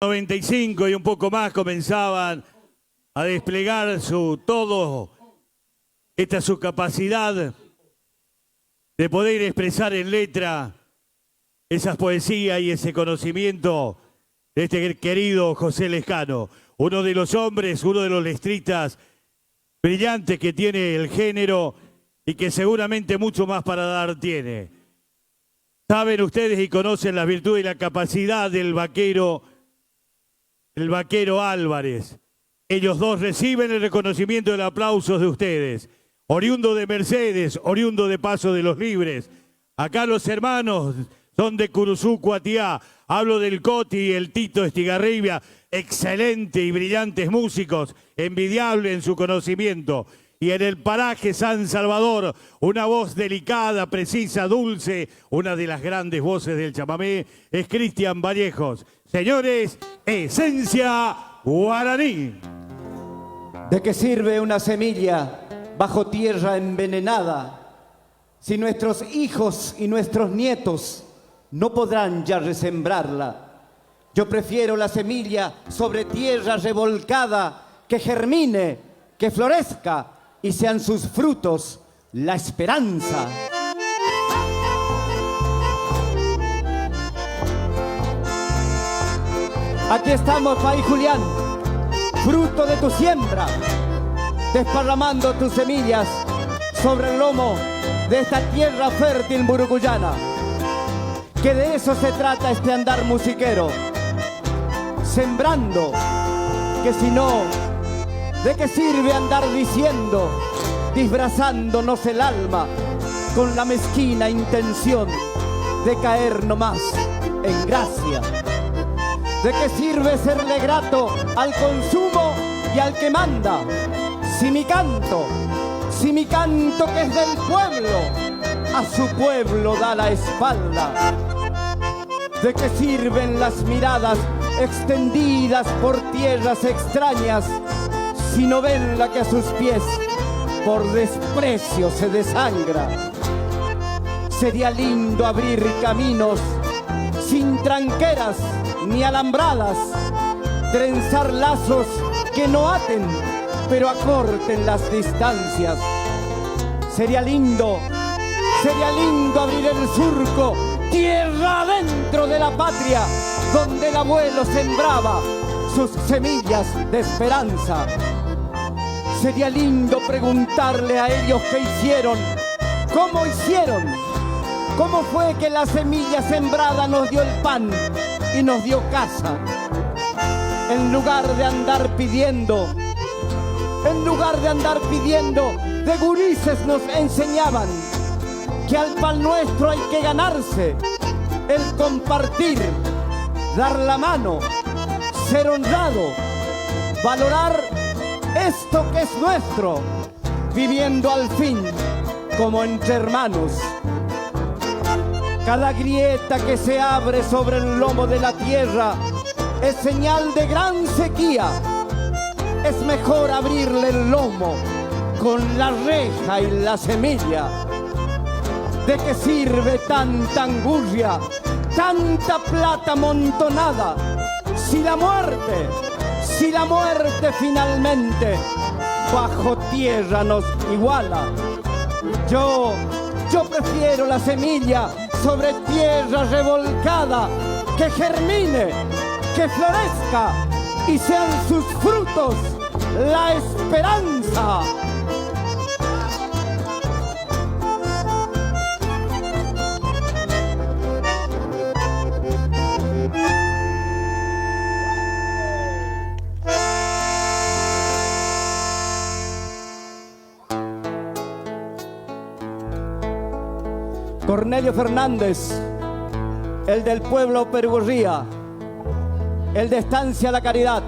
95 y un poco más comenzaban a desplegar su capacidad de poder expresar en letra esas poesías y ese conocimiento de este querido José Lescano, uno de los hombres, uno de los letristas brillantes que tiene el género y que seguramente mucho más para dar tiene. Saben ustedes y conocen las virtudes y la capacidad del vaquero Álvarez. Ellos dos reciben el reconocimiento y el aplauso de ustedes. Oriundo de Mercedes, oriundo de Paso de los Libres. Acá los hermanos son de Curuzú, Cuatiá. Hablo del Coti y el Tito Estigarribia, excelentes y brillantes músicos, envidiable en su conocimiento. Y en el paraje San Salvador, una voz delicada, precisa, dulce, una de las grandes voces del chamamé, es Cristian Vallejos. Señores, Esencia Guaraní. ¿De qué sirve una semilla bajo tierra envenenada si nuestros hijos y nuestros nietos no podrán ya resembrarla? Yo prefiero la semilla sobre tierra revolcada, que germine, que florezca y sean sus frutos la esperanza. Aquí estamos, país Julián, fruto de tu siembra, desparramando tus semillas sobre el lomo de esta tierra fértil murucuyana. Que de eso se trata este andar musiquero, sembrando, que si no, ¿de qué sirve andar diciendo, disfrazándonos el alma con la mezquina intención de caer nomás en gracia? ¿De qué sirve serle grato al consumo y al que manda? Si mi canto que es del pueblo, a su pueblo da la espalda. ¿De qué sirven las miradas extendidas por tierras extrañas si no ven la que a sus pies por desprecio se desangra? Sería lindo abrir caminos sin tranqueras ni alambradas, trenzar lazos que no aten, pero acorten las distancias. Sería lindo abrir el surco, tierra adentro de la patria, donde el abuelo sembraba sus semillas de esperanza. Sería lindo preguntarle a ellos qué hicieron, cómo hicieron, cómo fue que la semilla sembrada nos dio el pan y nos dio casa. En lugar de andar pidiendo, de gurises nos enseñaban que al pan nuestro hay que ganarse, el compartir, dar la mano, ser honrado, valorar esto que es nuestro, viviendo al fin como entre hermanos. Cada grieta que se abre sobre el lomo de la tierra es señal de gran sequía. Es mejor abrirle el lomo con la reja y la semilla. ¿De qué sirve tanta angurria, tanta plata amontonada, si la muerte finalmente bajo tierra nos iguala? Yo prefiero la semilla sobre tierra revolcada, que germine, que florezca y sean sus frutos la esperanza. Cornelio Fernández, el del pueblo Perugorría, el de Estancia La Caridad.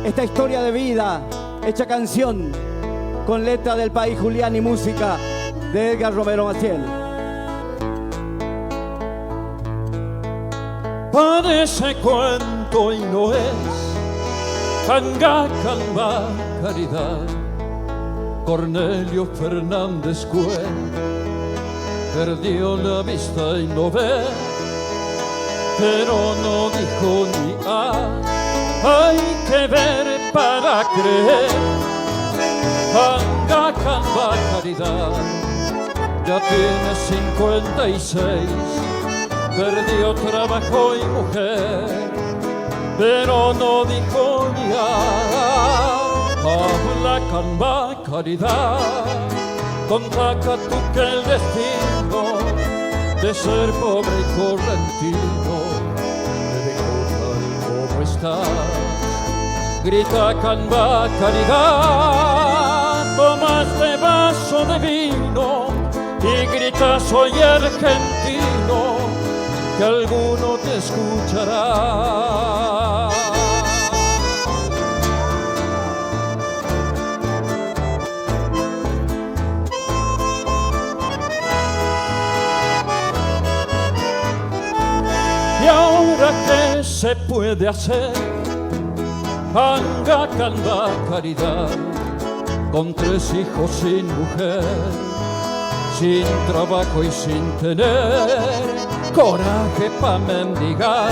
Esta historia de vida hecha canción con letra del país Julián y música de Edgar Romero Maciel. Parece cuento y no es, Cangacamba Caridad. Cornelio Fernández Cuen perdió la vista y no ve, pero no dijo creer. Anga Camba Caridad ya tiene 56, perdió trabajo y mujer, pero no dijo ya. Habla Camba Caridad, contaca tú que el destino de ser pobre y correntino te dejó tal como estás. Grita Camba Caridad, toma este vaso de vino y grita soy argentino, que alguno te escuchará. ¿Y ahora qué se puede hacer? Anga Camba Caridad, con 3 hijos sin mujer, sin trabajo y sin tener coraje pa' mendigar.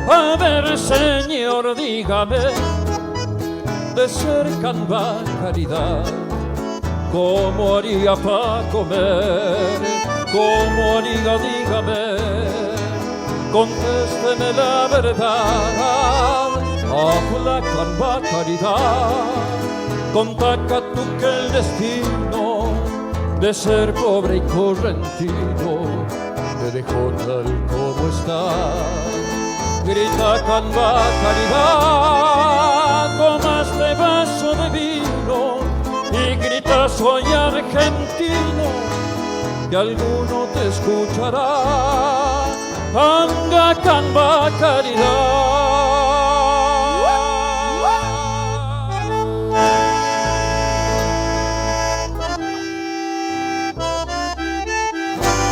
A ver, señor, dígame, de ser Camba Caridad, ¿cómo haría pa' comer? ¿Cómo haría, dígame? Contésteme la verdad. Habla Camba Caridad, contaca tú que el destino de ser pobre y correntino te dejó tal como está. Grita Camba Caridad, toma este vaso de vino y grita soy argentino, que alguno te escuchará. Anga Camba Caridad.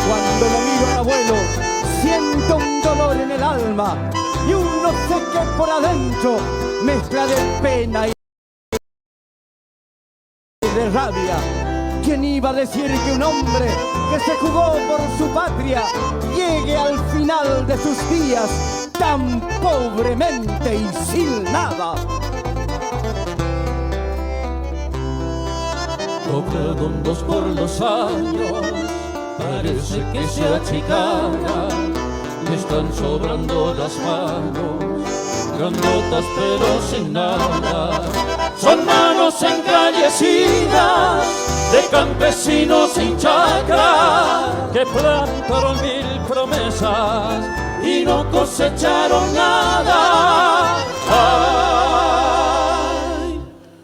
Cuando lo miro al abuelo, siento un dolor en el alma y un no sé qué por adentro, mezcla de pena y de rabia. ¿Quién iba a decir que un hombre que se jugó por su patria llegue al final de sus días tan pobremente y sin nada? Redondos por los años, parece que se achicaran, le están sobrando las manos, grandotas pero sin nada. Son manos encallecidas de campesinos sin chacra, que plantaron 1000 promesas y no cosecharon nada. Ay,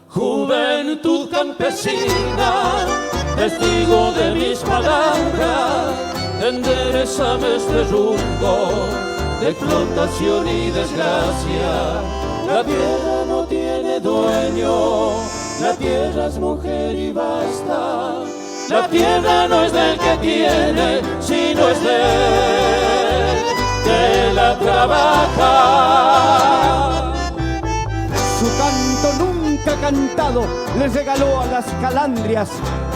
juventud campesina, testigo de mis palabras, enderezame este rumbo de explotación y desgracia. La tierra no tiene dueño, la tierra es mujer y basta. La tierra no es del que tiene, sino es del que la trabaja. Su canto nunca cantado le regaló a las calandrias,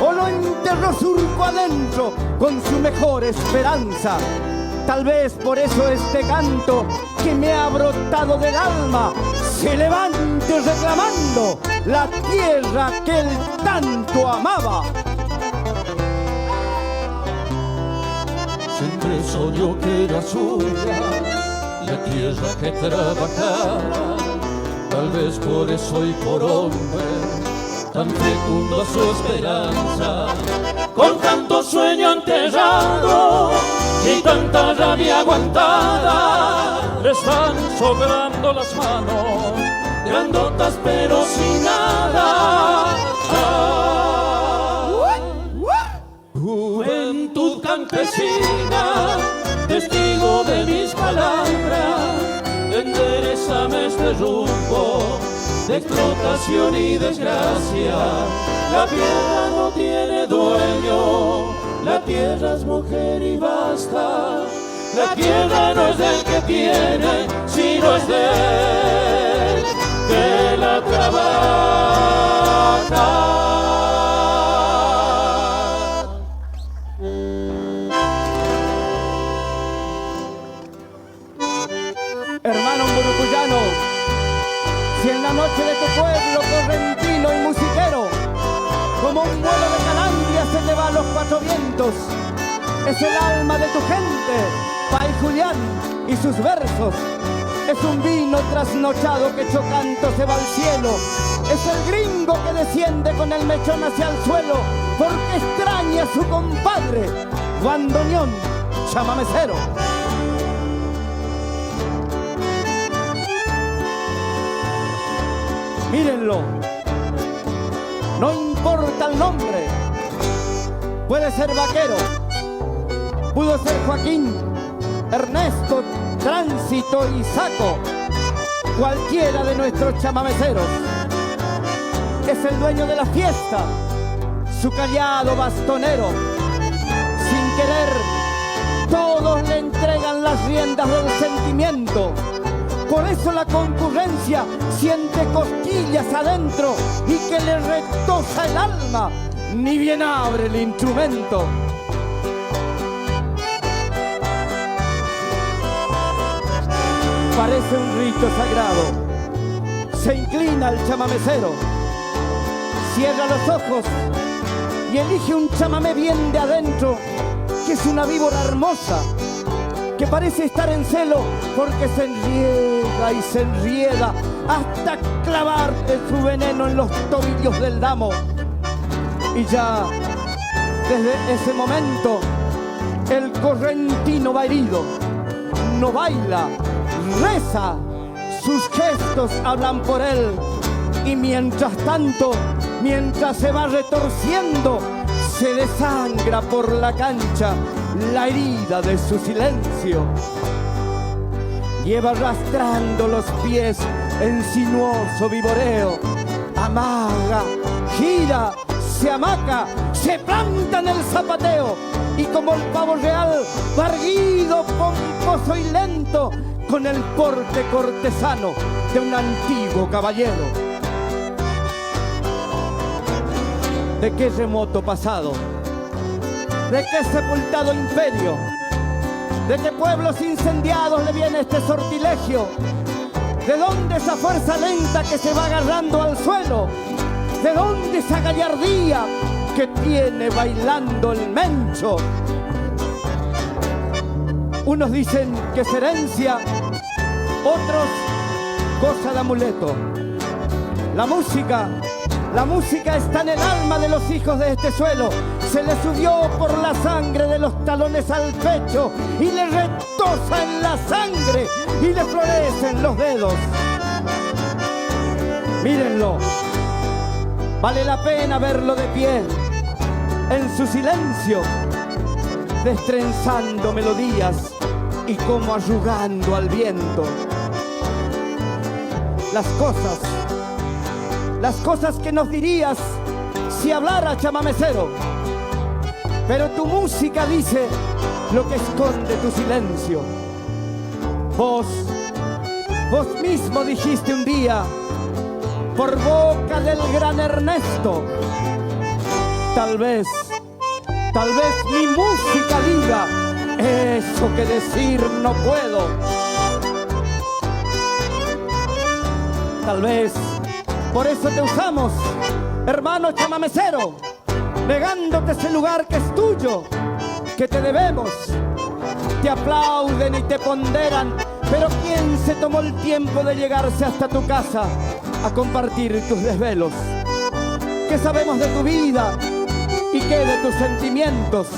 o lo enterró surco adentro con su mejor esperanza. Tal vez por eso este canto que me ha brotado del alma se levante reclamando la tierra que él tanto amaba. Siempre soñó que era suya la tierra que trabajara. Tal vez por eso y por hombre tan fecundo su esperanza, con tanto sueño enterrado y tanta rabia aguantada, le están sobrando las manos, grandotas pero sin nada. Juventud campesina, testigo de mis palabras, enderezame este rumbo de explotación y desgracia. La tierra no tiene dueño, la tierra es mujer y basta. La tierra no es del que tiene, sino es del que la trabaja. Hermano burucuyano, Si en la noche de tu pueblo correntino y musiquero, como un vuelo de calandria se te va a los cuatro vientos, es el alma de tu gente, Pay Julián y sus versos. Es un vino trasnochado que chocando se va al cielo. Es el gringo que desciende con el mechón hacia el suelo, porque extraña a su compadre, bandoneón, chamamecero. Mírenlo, no importa el nombre, puede ser Vaquero, pudo ser Joaquín, Ernesto, Tránsito y Saco, cualquiera de nuestros chamameceros. Es el dueño de la fiesta, su callado bastonero. Sin querer, todos le entregan las riendas del sentimiento. Por eso la concurrencia siente cosquillas adentro y que le retosa el alma, ni bien abre el instrumento. Parece un rito sagrado. Se inclina el chamamecero, cierra los ojos y elige un chamamé bien de adentro, que es una víbora hermosa, que parece estar en celo porque se enrieda y se enrieda hasta clavar su veneno en los tobillos del damo. Y ya desde ese momento el correntino va herido, no baila, reza, sus gestos hablan por él. Y mientras tanto, mientras se va retorciendo, se desangra por la cancha la herida de su silencio. Lleva arrastrando los pies en sinuoso vivoreo. Amaga, gira, se amaca, se planta en el zapateo. Y como el pavo real, va erguido, pomposo y lento, con el porte cortesano de un antiguo caballero. ¿De qué remoto pasado? ¿De qué sepultado imperio? ¿De qué pueblos incendiados le viene este sortilegio? ¿De dónde esa fuerza lenta que se va agarrando al suelo? ¿De dónde esa gallardía que tiene bailando el mencho? Unos dicen que es herencia, otros cosa de amuleto. La música está en el alma de los hijos de este suelo. Se le subió por la sangre de los talones al pecho y le retosa en la sangre y le florecen los dedos. Mírenlo, vale la pena verlo de pie, en su silencio, destrenzando melodías y como arrugando al viento. Las cosas que nos dirías si hablara chamamecero, pero tu música dice lo que esconde tu silencio. Vos mismo dijiste un día, por boca del gran Ernesto, tal vez mi música diga eso que decir no puedo. Tal vez por eso te usamos, hermano chamamecero, negándote ese lugar que es tuyo, que te debemos. Te aplauden y te ponderan, pero ¿quién se tomó el tiempo de llegarse hasta tu casa a compartir tus desvelos? ¿Qué sabemos de tu vida y qué de tus sentimientos?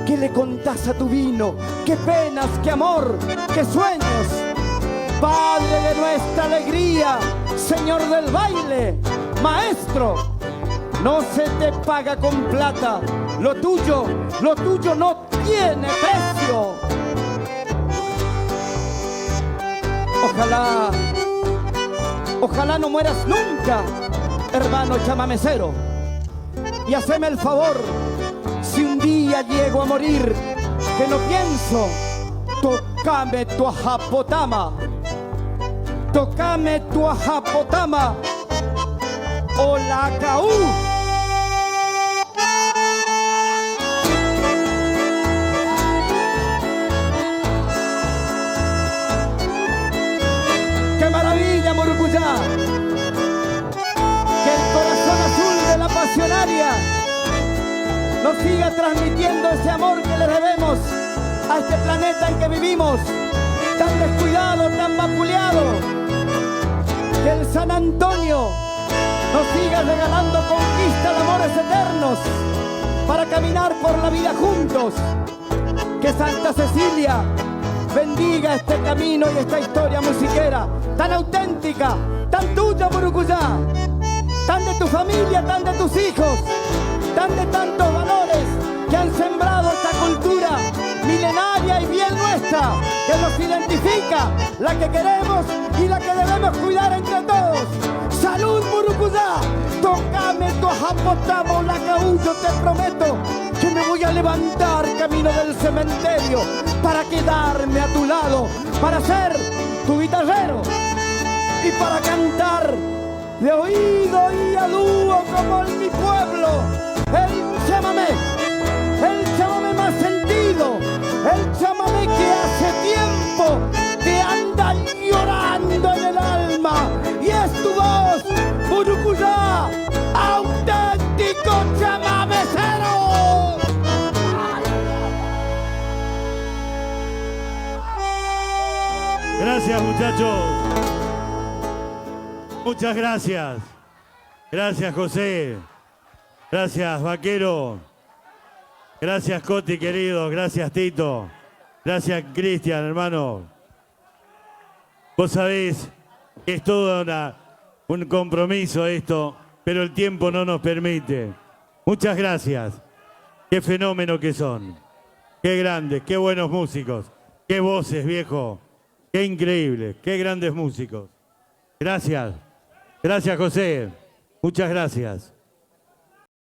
¿Qué le contás a tu vino? ¿Qué penas, qué amor, qué sueños? Padre de nuestra alegría, Señor del baile, maestro, no se te paga con plata, lo tuyo no tiene precio. Ojalá no mueras nunca, hermano chamamecero. Y haceme el favor, si un día llego a morir, que no pienso, tocame tu ajapotama. Tocame tu ajapotama o la caú. ¡Qué maravilla! Argentina, Murucuyá. Que el corazón azul de la pasionaria nos siga transmitiendo ese amor que le debemos a este planeta en que vivimos, tan descuidado, tan vapuleado. Que el San Antonio nos siga regalando conquistas de amores eternos para caminar por la vida juntos. Que Santa Cecilia bendiga este camino y esta historia musiquera tan auténtica, tan tuya, Murucuyá, tan de tu familia, tan de tus hijos, tan de tantos valores que han sembrado esta cultura milenaria y bien nuestra, que nos identifica, la que queremos y la que debemos cuidar entre todos. ¡Salud, Murucuyá! Tócame tu ajapotamo, la caullo, te prometo que me voy a levantar camino del cementerio para quedarme a tu lado, para ser tu guitarrero y para cantar de oído y a dúo como en mi pueblo el chamamé más sentido, el chamamé que hace tiempo te anda llorando en el alma, y es tu voz, Murucuyá, auténtico chamamecero. Gracias, muchachos. Muchas gracias. Gracias, José. Gracias, Vaquero. Gracias, Coti, querido. Gracias, Tito. Gracias, Cristian, hermano. Vos sabés que es todo un compromiso esto, pero el tiempo no nos permite. Muchas gracias. Qué fenómeno que son. Qué grandes, qué buenos músicos. Qué voces, viejo. Qué increíble, qué grandes músicos. Gracias. Gracias, José. Muchas gracias.